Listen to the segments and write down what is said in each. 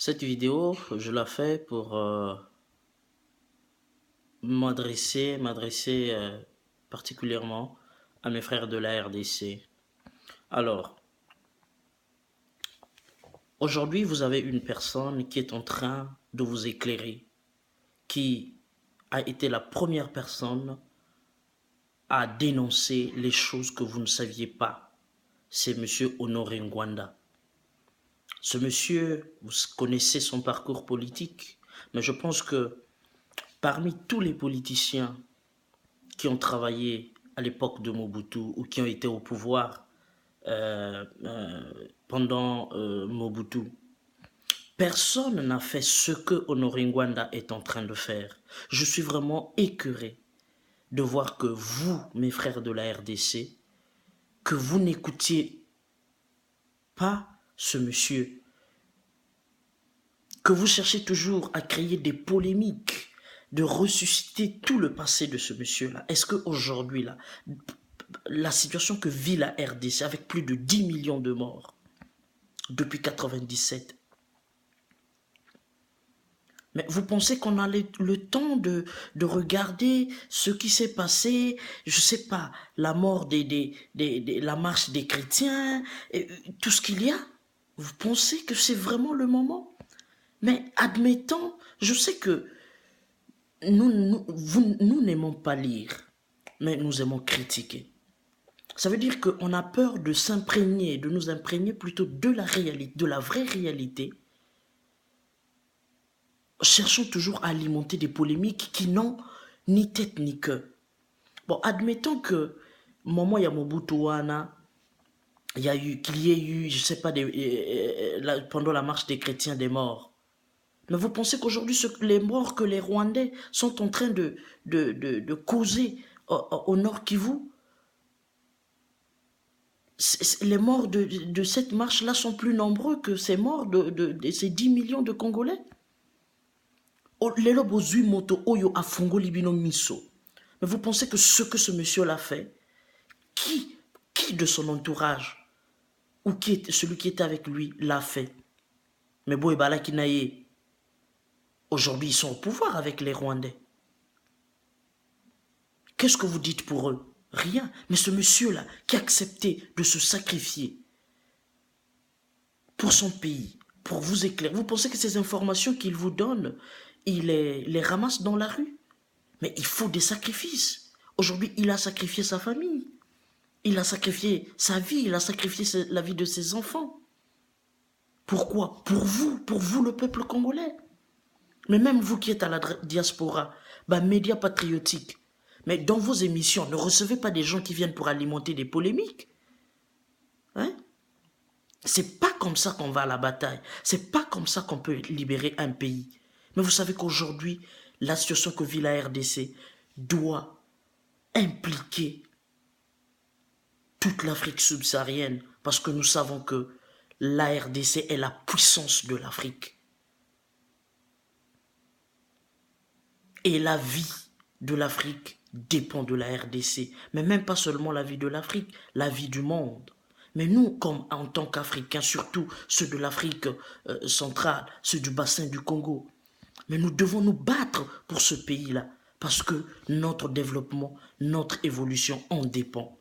Cette vidéo, je la fais pour m'adresser particulièrement à mes frères de la RDC. Alors, aujourd'hui, vous avez une personne qui est en train de vous éclairer, qui a été la première personne à dénoncer les choses que vous ne saviez pas. C'est monsieur Honoré Ngwanda. Ce monsieur, vous connaissez son parcours politique, mais je pense que parmi tous les politiciens qui ont travaillé à l'époque de Mobutu ou qui ont été au pouvoir pendant Mobutu, personne n'a fait ce que Honoré Ngwanda est en train de faire. Je suis vraiment écœuré de voir que vous, mes frères de la RDC, que vous n'écoutiez pas ce monsieur, que vous cherchez toujours à créer des polémiques, de ressusciter tout le passé de ce monsieur-là. Est-ce qu'aujourd'hui, là, la situation que vit la RDC avec plus de 10 millions de morts depuis 97, mais vous pensez qu'on a le temps de regarder ce qui s'est passé, je sais pas, la mort la marche des chrétiens, et tout ce qu'il y a? Vous pensez que c'est vraiment le moment? Mais admettons, je sais que nous n'aimons pas lire, mais nous aimons critiquer. Ça veut dire qu'on a peur de s'imprégner, de nous imprégner plutôt de la réalité, de la vraie réalité. Cherchons toujours à alimenter des polémiques qui n'ont ni tête ni queue. Bon, admettons que Momo Yamobutuana, qu'il y ait eu, je sais pas, pendant la marche des chrétiens des morts. Mais vous pensez qu'aujourd'hui, les morts que les Rwandais sont en train de causer au Nord Kivu, les morts de cette marche-là sont plus nombreux que ces morts de ces 10 millions de Congolais. Mais vous pensez que ce que ce monsieur-là fait, qui de son entourage, ou celui qui était avec lui, l'a fait? Mais Boébala Kinaye, aujourd'hui, ils sont au pouvoir avec les Rwandais. Qu'est-ce que vous dites pour eux? Rien. Mais ce monsieur-là, qui a accepté de se sacrifier pour son pays, pour vous éclairer, vous pensez que ces informations qu'il vous donne, il les ramasse dans la rue? Mais il faut des sacrifices. Aujourd'hui, il a sacrifié sa famille. Il a sacrifié sa vie, il a sacrifié la vie de ses enfants. Pourquoi? Pour vous le peuple congolais. Mais même vous qui êtes à la diaspora, médias patriotiques, mais dans vos émissions, ne recevez pas des gens qui viennent pour alimenter des polémiques. Hein? C'est pas comme ça qu'on va à la bataille. C'est pas comme ça qu'on peut libérer un pays. Mais vous savez qu'aujourd'hui, la situation que vit la RDC doit impliquer toute l'Afrique subsaharienne, parce que nous savons que la RDC est la puissance de l'Afrique. Et la vie de l'Afrique dépend de la RDC. Mais même pas seulement la vie de l'Afrique, la vie du monde. Mais nous, comme en tant qu'Africains, surtout ceux de l'Afrique centrale, ceux du bassin du Congo, mais nous devons nous battre pour ce pays-là, parce que notre développement, notre évolution en dépend.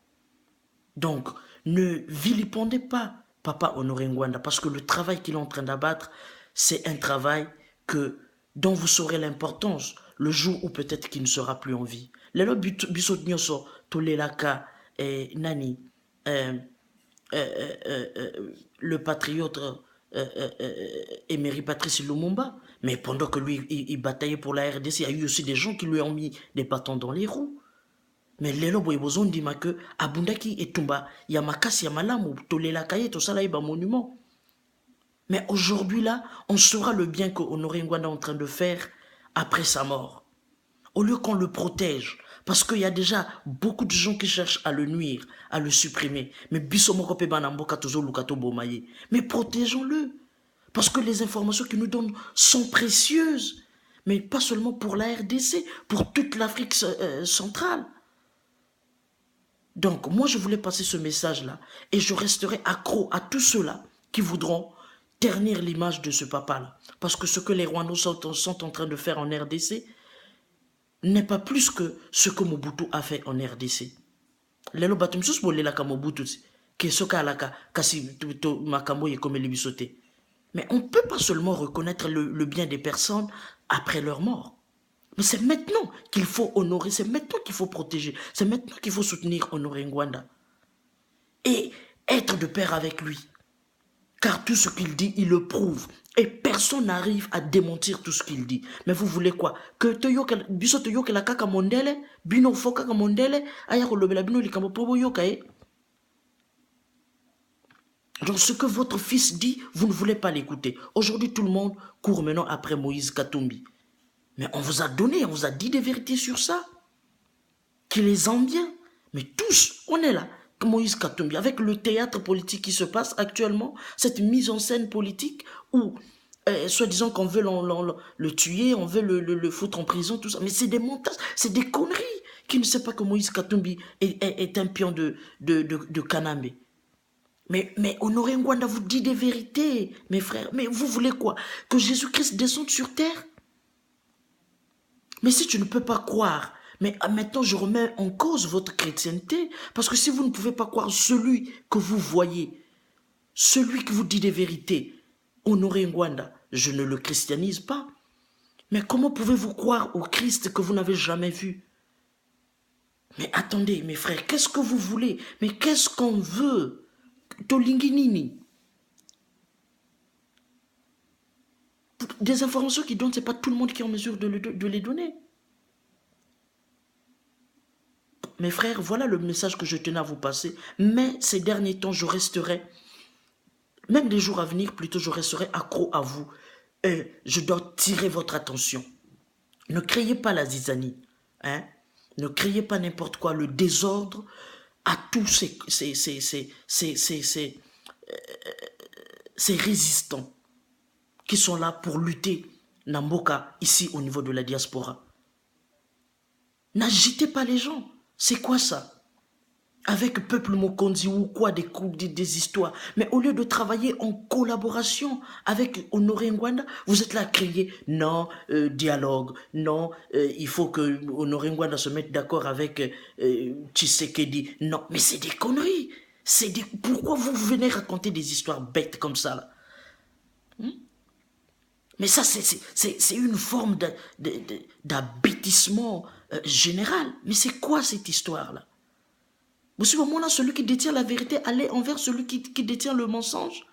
Donc, ne vilipendez pas Papa Honoré Ngwanda, parce que le travail qu'il est en train d'abattre, c'est un travail dont vous saurez l'importance le jour où peut-être qu'il ne sera plus en vie. Lelo bisot nyoso tolelaka nani le patriote Emery Patrice Lumumba, mais pendant que lui il bataillait pour la RDC, il y a eu aussi des gens qui lui ont mis des bâtons dans les roues. Mais lelo boye bozo ndima que abundaki etumba ya makasi ya malamu tolelaka ye tosala ye ba monument. Mais aujourd'hui là, on saura le bien que Honoré Ngwanda est en train de faire après sa mort. Au lieu qu'on le protège, parce qu'il y a déjà beaucoup de gens qui cherchent à le nuire, à le supprimer. Mais mais protégeons-le. Parce que les informations qu'il nous donne sont précieuses. Mais pas seulement pour la RDC, pour toute l'Afrique centrale. Donc, moi, je voulais passer ce message-là. Et je resterai accro à tous ceux-là qui voudront ternir l'image de ce papa-là. Parce que ce que les Rwandais sont en train de faire en RDC n'est pas plus que ce que Mobutu a fait en RDC. Lelo batum sus bolela ka Mobutu ke soka alaka kasi to makambo ye comme libisote. Mais on ne peut pas seulement reconnaître le bien des personnes après leur mort. Mais c'est maintenant qu'il faut honorer, c'est maintenant qu'il faut protéger, c'est maintenant qu'il faut soutenir Honoré Ngwanda. Et être de pair avec lui. Car tout ce qu'il dit, il le prouve. Et personne n'arrive à démentir tout ce qu'il dit. Mais vous voulez quoi? Que biso te yoke la kaka mondele, bino fo kaka mondele, aya ko lobela bino likambo pobo yokae. Donc ce que votre fils dit, vous ne voulez pas l'écouter. Aujourd'hui, tout le monde court maintenant après Moïse Katumbi. Mais on vous a donné, on vous a dit des vérités sur ça. Qu'il les aime bien. Mais tous, on est là. Moïse Katumbi, avec le théâtre politique qui se passe actuellement, cette mise en scène politique où, soi-disant qu'on veut le tuer, on veut le foutre en prison, tout ça. Mais c'est des montages, c'est des conneries. Qui ne sait pas que Moïse Katumbi est un pion de Kanambe. Mais Honoré Ngwanda vous dit des vérités, mes frères. Mais vous voulez quoi? Que Jésus-Christ descende sur terre? Mais si tu ne peux pas croire, mais maintenant je remets en cause votre chrétienté, parce que si vous ne pouvez pas croire celui que vous voyez, celui qui vous dit des vérités, Honoré Ngwanda, je ne le christianise pas. Mais comment pouvez-vous croire au Christ que vous n'avez jamais vu? Mais attendez, mes frères, qu'est-ce que vous voulez? Mais qu'est-ce qu'on veut? Tolinginini. Des informations qui donnent, ce n'est pas tout le monde qui est en mesure de les donner. Mes frères, voilà le message que je tenais à vous passer. Mais ces derniers temps, je resterai, même les jours à venir, plutôt, je resterai accro à vous. Et je dois tirer votre attention. Ne créez pas la zizanie. Hein? Ne créez pas n'importe quoi, le désordre à tous ces résistants qui sont là pour lutter Namboka ici au niveau de la diaspora. N'agitez pas les gens. C'est quoi ça? Avec Peuple Mokonzi ou quoi, des histoires. Mais au lieu de travailler en collaboration avec Honoré Ngwanda, vous êtes là à crier non, dialogue, non, il faut que Honoré Ngwanda se mette d'accord avec Tshisekedi. Non, mais c'est des conneries. Pourquoi vous venez raconter des histoires bêtes comme ça là? Mais ça, c'est une forme d'abêtissement général. Mais c'est quoi cette histoire-là? Vous savez, au moment là, celui qui détient la vérité, aller envers celui qui détient le mensonge.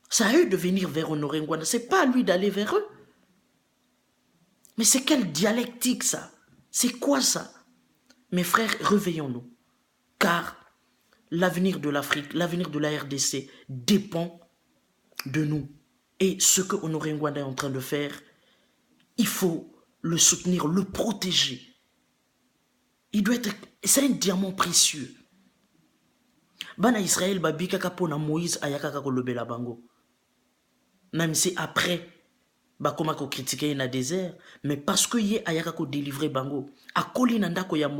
C'est à eux de venir vers Honoré Ngwanda. C'est pas à lui d'aller vers eux. Mais c'est quelle dialectique ça? C'est quoi ça? Mes frères, réveillons-nous. Car l'avenir de l'Afrique, l'avenir de la RDC dépend de nous. Et ce que Honoré Ngwanda est en train de faire, il faut le soutenir, le protéger. Il doit être... C'est un diamant précieux. Bana Israël babi kaka pona Moïse ayaka kolobela bango. Même si après bakoma ko critiquer na désert, mais parce que yé ayaka ko délivrer bango. A koli nandako ya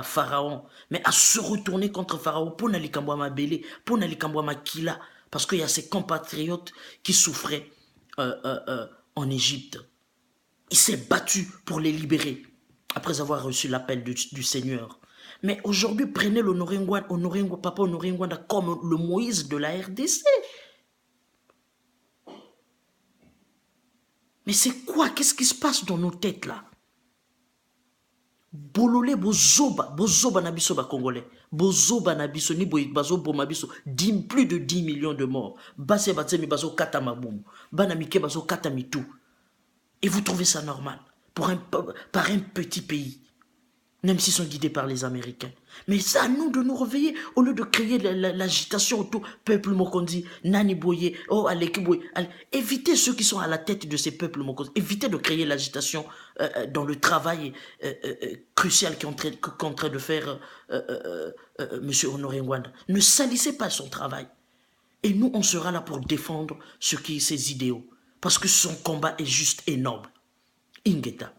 Pharaon, mais à se retourner contre Pharaon pour nalikambo mabele, pour nalikambo makila, parce qu'il y a ses compatriotes qui souffraient en Égypte. Il s'est battu pour les libérer après avoir reçu l'appel du Seigneur. Mais aujourd'hui, prenez l'Honoré Ngwanda, Papa Honoré Ngwanda comme le Moïse de la RDC. Mais c'est quoi? Qu'est-ce qui se passe dans nos têtes là? Bololé bozoba na biso ba congolais. Bozoba na biso ni bazo boma biso, plus de 10 millions de morts. Basse batsemi bazo kata maboum. Bana mike bazo kata mitou. Et vous trouvez ça normal par un petit pays, même s'ils sont guidés par les Américains. Mais c'est à nous de nous réveiller au lieu de créer l'agitation autour. Peuple Mokonzi, Nani Boye, oh Aleki Boye. Évitez ceux qui sont à la tête de ces peuples Mokonzi. Évitez de créer l'agitation dans le travail crucial qu'est en train de faire M. Honoré Ngwanda. Ne salissez pas son travail. Et nous, on sera là pour défendre ses idéaux. Parce que son combat est juste et noble. Ingeta.